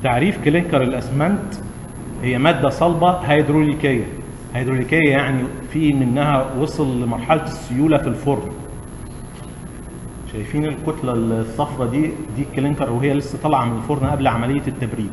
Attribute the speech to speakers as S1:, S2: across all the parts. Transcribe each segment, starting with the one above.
S1: تعريف كلينكر الاسمنت: هي ماده صلبه هيدروليكيه. هيدروليكيه يعني في منها وصل لمرحله السيوله في الفرن. شايفين الكتله الصفراء دي الكلينكر وهي لسه طالعه من الفرن قبل عمليه التبريد،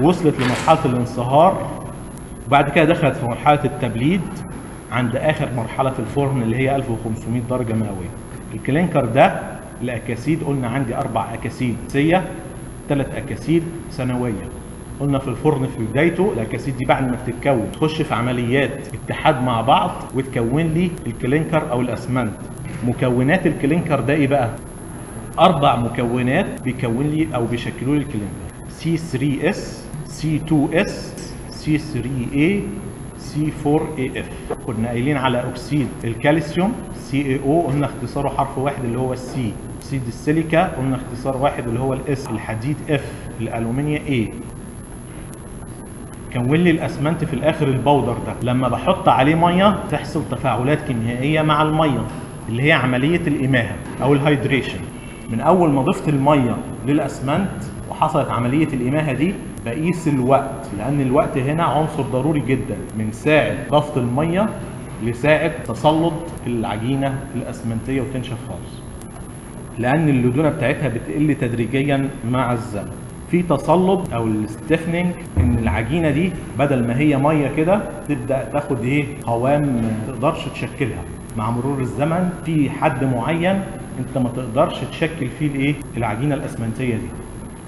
S1: وصلت لمرحله الانصهار وبعد كده دخلت في مرحله التبليد عند اخر مرحله في الفرن اللي هي 1500 درجه مئويه. الكلينكر ده الاكاسيد قلنا عندي 4 اكاسيد اساسيه، 3 اكاسيد ثانويه. قلنا في الفرن في بدايته الاكاسيد دي بعد ما بتتكون تخش في عمليات اتحاد مع بعض وتكون لي الكلينكر او الاسمنت. مكونات الكلينكر ده ايه بقى؟ 4 مكونات بيكون لي او بيشكلوا لي الكلينكر: C3S، C2S، C3A، C4AF. كنا قايلين على اكسيد الكالسيوم CaO قلنا اختصاره حرف واحد اللي هو C. اكسيد السيليكا قلنا اختصار واحد اللي هو الاس. الحديد F، الالومنيا A. كون لي الاسمنت في الاخر البودر ده. لما بحط عليه ميه تحصل تفاعلات كيميائيه مع الميه اللي هي عمليه الاماهه او الهيدريشن. من اول ما ضفت الميه للاسمنت وحصلت عمليه الاماهه دي بقيس الوقت، لان الوقت هنا عنصر ضروري جدا من ساعه ضغط الميه لساعه تسلط العجينه الاسمنتيه وتنشف خالص، لان اللدونه بتاعتها بتقل تدريجيا مع الزمن. في تصلب او الستيفنينج، ان العجينه دي بدل ما هي ميه كده تبدا تاخد قوام ما تقدرش تشكلها. مع مرور الزمن في حد معين انت ما تقدرش تشكل فيه العجينه الاسمنتيه دي،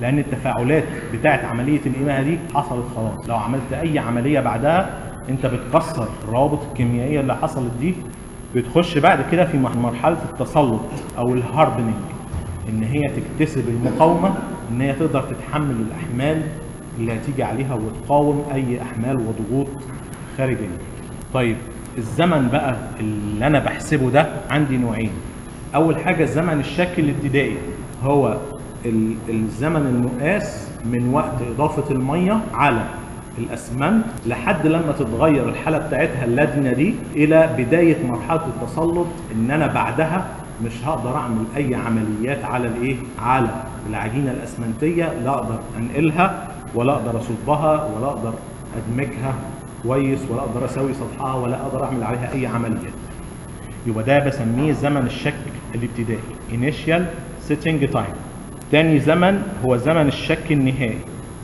S1: لان التفاعلات بتاعت عمليه الاماهه دي حصلت خلاص. لو عملت اي عمليه بعدها انت بتكسر الروابط الكيميائيه اللي حصلت دي. بتخش بعد كده في مرحله التسلط او الهاردنينج، ان هي تكتسب المقاومه، ان هي تقدر تتحمل الاحمال اللي هتيجي عليها وتقاوم اي احمال وضغوط خارجيه. طيب الزمن بقى اللي انا بحسبه ده عندي نوعين. اول حاجه الزمن الشكل الابتدائي، هو الزمن المقاس من وقت اضافه الميه على الاسمنت لحد لما تتغير الحاله بتاعتها اللدنه دي الى بدايه مرحله التسلط، ان انا بعدها مش هقدر اعمل اي عمليات على العجينه الاسمنتيه، لا اقدر انقلها ولا اقدر اصبها ولا اقدر ادمجها كويس ولا اقدر اسوي سطحها ولا اقدر اعمل عليها اي عمليات. يبقى ده بسميه زمن الشك الابتدائي initial setting time. تاني زمن هو زمن الشك النهائي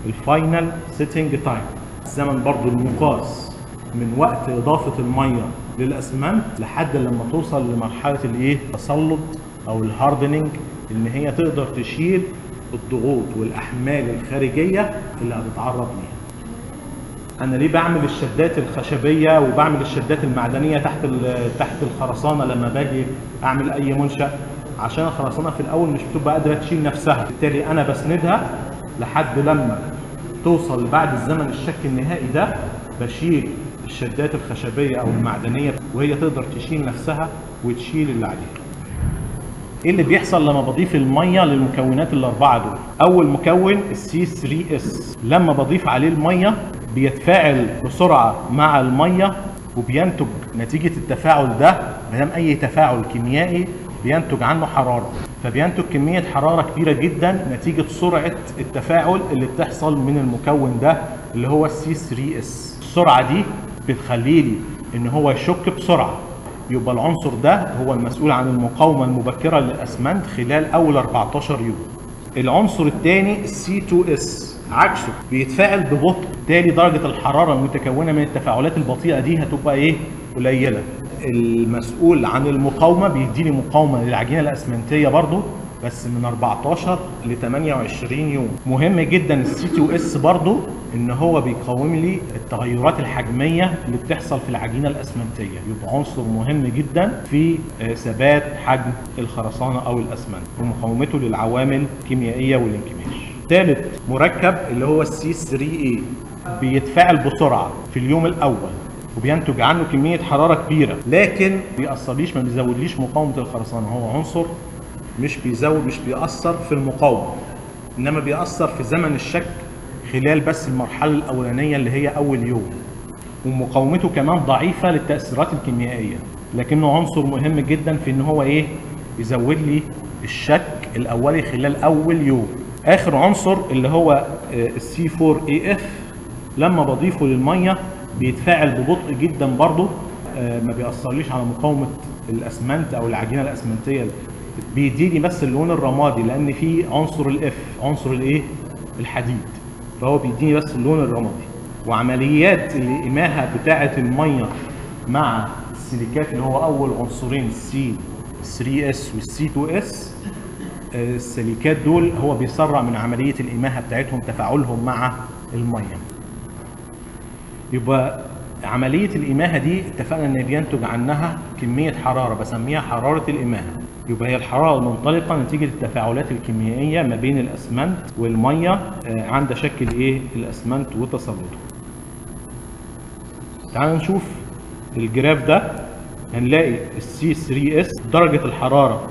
S1: الفاينل setting time. الزمن برضو المقاس من وقت اضافه الميه للاسمنت لحد لما توصل لمرحله التسلط او الهاردنينج، ان هي تقدر تشيل الضغوط والاحمال الخارجيه اللي هتتعرض ليها. انا ليه بعمل الشدات الخشبيه وبعمل الشدات المعدنيه تحت الخرسانه لما باجي اعمل اي منشأ؟ عشان الخرسانه في الاول مش بتبقى قادره تشيل نفسها، بالتالي انا بسندها لحد لما توصل بعد الزمن الشك النهائي ده بشيل الشدات الخشبيه او المعدنيه وهي تقدر تشيل نفسها وتشيل اللي عليها. ايه اللي بيحصل لما بضيف الميه للمكونات الاربعه دول؟ اول مكون C3S، لما بضيف عليه الميه بيتفاعل بسرعه مع الميه وبينتج نتيجه التفاعل ده، ما دام اي تفاعل كيميائي بينتج عنه حراره، فبينتج كميه حراره كبيره جدا نتيجه سرعه التفاعل اللي بتحصل من المكون ده اللي هو C3S. السرعه دي بتخلي لي ان هو يشك بسرعه، يبقى العنصر ده هو المسؤول عن المقاومه المبكره للاسمنت خلال اول 14 يوم. العنصر الثاني C2S عكسه، بيتفاعل ببطء، بالتالي درجه الحراره المتكونه من التفاعلات البطيئه دي هتبقى قليله. المسؤول عن المقاومه بيديني مقاومه للعجينه الاسمنتيه برضو بس من 14 ل 28 يوم. مهم جدا C2S برضو ان هو بيقاوم لي التغيرات الحجميه اللي بتحصل في العجينه الاسمنتيه، يبقى عنصر مهم جدا في ثبات حجم الخرسانه او الاسمنت ومقاومته للعوامل الكيميائيه والانكماش. ثالث مركب اللي هو C3A، بيتفاعل بسرعه في اليوم الاول وبينتج عنه كميه حراره كبيره، لكن ما بيزودليش مقاومه الخرسانه. هو عنصر مش بيأثر في المقاومه، انما بيأثر في زمن الشك خلال بس المرحله الاولانيه اللي هي اول يوم، ومقاومته كمان ضعيفه للتاثيرات الكيميائيه، لكنه عنصر مهم جدا في ان هو يزود لي الشك الاولي خلال اول يوم. اخر عنصر اللي هو السي 4 اي اف، لما بضيفه للميه بيتفاعل ببطء جدا برضه، ما بيأثرليش على مقاومه الاسمنت او العجينه الاسمنتيه، بيديني بس اللون الرمادي لان في عنصر الاف، عنصر الايه، الحديد، فهو بيديني بس اللون الرمادي. وعمليات الإماهة بتاعه الميه مع السيليكات اللي هو اول عنصرين السي 3 اس والسي 2 اس، السيليكات دول هو بيسرع من عمليه الإماهة بتاعتهم، تفاعلهم مع الميه. يبقى عمليه الإماهة دي اتفقنا ان بينتج عنها كميه حراره بسميها حراره الإماهة. يبقى هي الحراره المنطلقه نتيجه التفاعلات الكيميائيه ما بين الاسمنت والميه عند شكل ايه الاسمنت وتسلطه. تعالوا نشوف الجراف ده، هنلاقي السي 3 اس درجه الحراره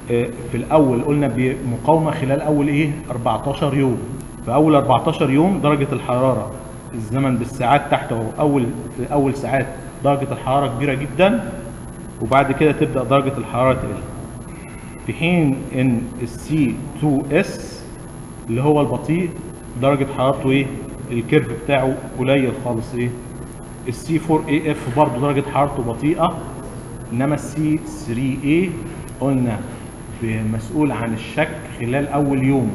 S1: في الاول قلنا بمقاومه خلال اول ايه 14 يوم. في اول 14 يوم درجه الحراره، الزمن بالساعات تحت اهو، في اول ساعات درجه الحراره كبيره جدا، وبعد كده تبدا درجه الحراره تقل. في حين ان السي 2 اس اللي هو البطيء درجه حرارته ايه الكيرف بتاعه قليل خالص ايه. السي 4 اي اف برضه درجه حرارته بطيئه، انما السي 3 اي قلنا مسؤول عن الشك خلال اول يوم،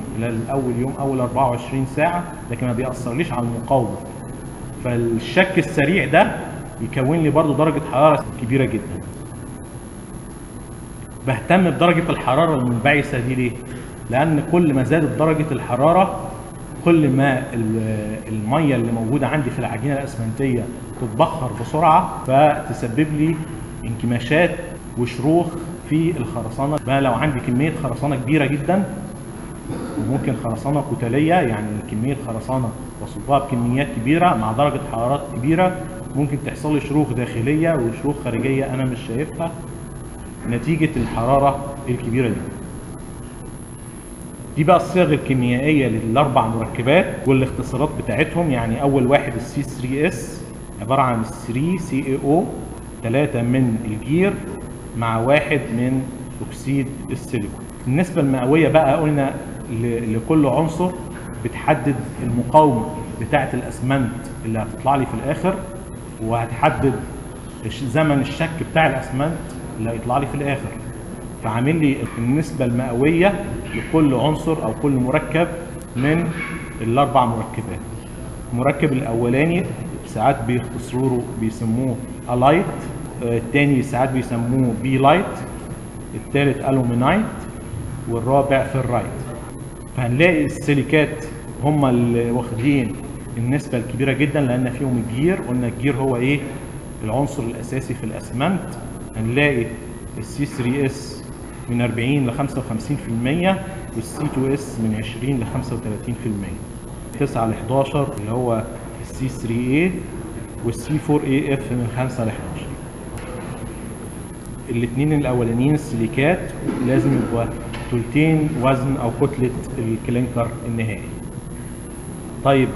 S1: اول 24 ساعه، لكن ما بيأثرليش على المقاومه. فالشك السريع ده يكون لي برضه درجه حراره كبيره جدا. بهتم بدرجه الحراره المنبعثه دي ليه؟ لان كل ما زادت درجه الحراره كل ما الميه اللي موجوده عندي في العجينه الاسمنتيه تتبخر بسرعه، فتسبب لي انكماشات وشروخ في الخرسانه. بقى لو عندي كميه خرسانه كبيره جدا، وممكن خرسانه كتليه يعني كميه خرسانه وصلتها بكميات كبيره مع درجه حرارات كبيره، ممكن تحصل لي شروخ داخليه وشروخ خارجيه انا مش شايفها نتيجه الحراره الكبيره دي بقى الصيغ الكيميائيه للاربع مركبات والاختصارات بتاعتهم. يعني اول واحد السي 3 اس عباره عن 3 سي اي او، 3 من الجير مع 1 من اكسيد السيليكون. النسبه المئويه بقى قلنا لكل عنصر بتحدد المقاومه بتاعه الاسمنت اللي هتطلع لي في الاخر، وهتحدد زمن الشك بتاع الاسمنت اللي هيطلع لي في الاخر. فعامل لي النسبه المئويه لكل عنصر او كل مركب من الاربع مركبات. المركب الاولاني ساعات بيختصروه بيسموه الايت، الثاني ساعات بيسموه بي لايت، الثالث الومينايت، والرابع فيرايت. فهنلاقي السيليكات هم اللي واخدين النسبه الكبيره جدا لان فيهم الجير. قلنا الجير هو ايه العنصر الاساسي في الاسمنت. هنلاقي السي 3 اس من 40 ل 55%، والسي 2 اس من 20 ل 35%. 9 ل 11 اللي هو السي 3 اي، والسي 4 اي اف من 5 ل 11. الاثنين الاولانيين السيليكات لازم يبقى ثلثين وزن او كتله الكلينكر النهائي. طيب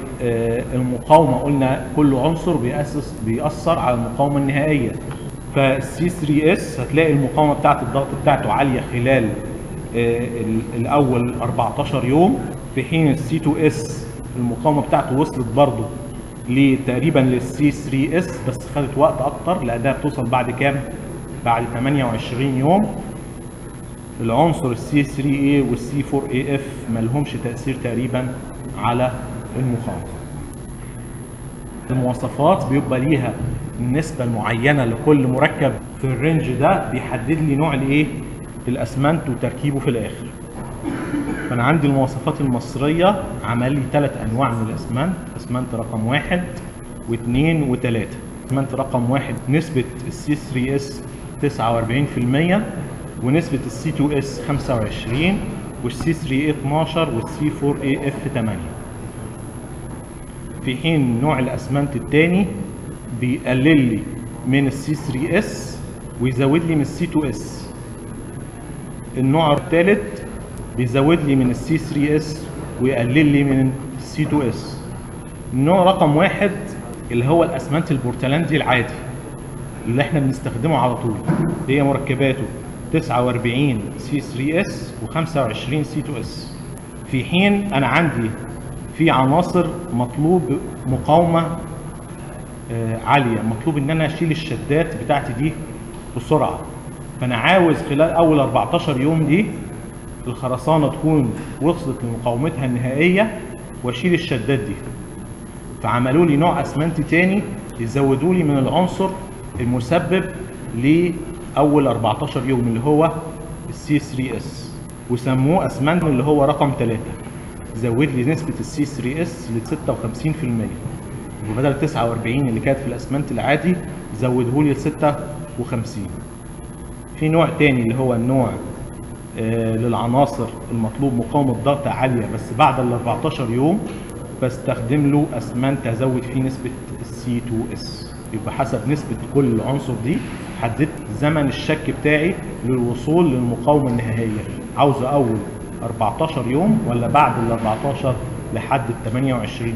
S1: المقاومه قلنا كل عنصر بيأثر على المقاومه النهائيه. فالسي 3 اس هتلاقي المقاومه بتاعه الضغط بتاعته عاليه خلال الاول 14 يوم، في حين السي 2 اس المقاومه بتاعته وصلت برضه تقريبا للسي 3 اس بس خدت وقت اكتر لانها بتوصل بعد كام؟ بعد 28 يوم. العنصر السي 3 اي والسي 4 اي اف ما لهمش تاثير تقريبا على المقاومه. المواصفات بيبقى ليها النسبه المعينه لكل مركب في الرينج ده، بيحدد لي نوع الايه الاسمنت وتركيبه في الاخر. فانا عندي المواصفات المصريه عمل لي 3 انواع من الاسمنت، اسمنت رقم 1 و2 و3. اسمنت رقم 1 نسبه السي 3 اس 49%، ونسبه السي 2 اس 25، والسي 3 اي 12، والسي 4 اي اف 8. في حين نوع الاسمنت الثاني بيقلل لي من السي 3 اس ويزود لي من السي 2 اس. النوع الثالث بيزود لي من السي 3 اس ويقلل لي من السي 2 اس. النوع رقم 1 اللي هو الاسمنت البورتلاندي العادي اللي احنا بنستخدمه على طول، هي مركباته 49 سي 3 اس و25 سي 2 اس. في حين انا عندي في عناصر مطلوب مقاومه عاليه، مطلوب ان انا اشيل الشدات بتاعتي دي بسرعه. فانا عاوز خلال اول 14 يوم دي الخرسانه تكون وصلت لمقاومتها النهائيه واشيل الشدات دي. فعملوا لي نوع اسمنت تاني يزودوا لي من العنصر المسبب لاول 14 يوم اللي هو السي 3 اس، وسموه اسمنت اللي هو رقم 3. زود لي نسبه السي 3 اس ل 56%، وبدل 49 اللي كانت في الاسمنت العادي زوده لي ل 56. في نوع تاني اللي هو النوع للعناصر المطلوب مقاومه ضغط عاليه، بس بعد ال 14 يوم بستخدم له اسمنت ازود فيه نسبه السي 2 اس. يبقى حسب نسبه كل عنصر دي حددت زمن الشك بتاعي للوصول للمقاومه النهائيه، عاوزه اول 14 يوم ولا بعد ال 14 لحد ال 28.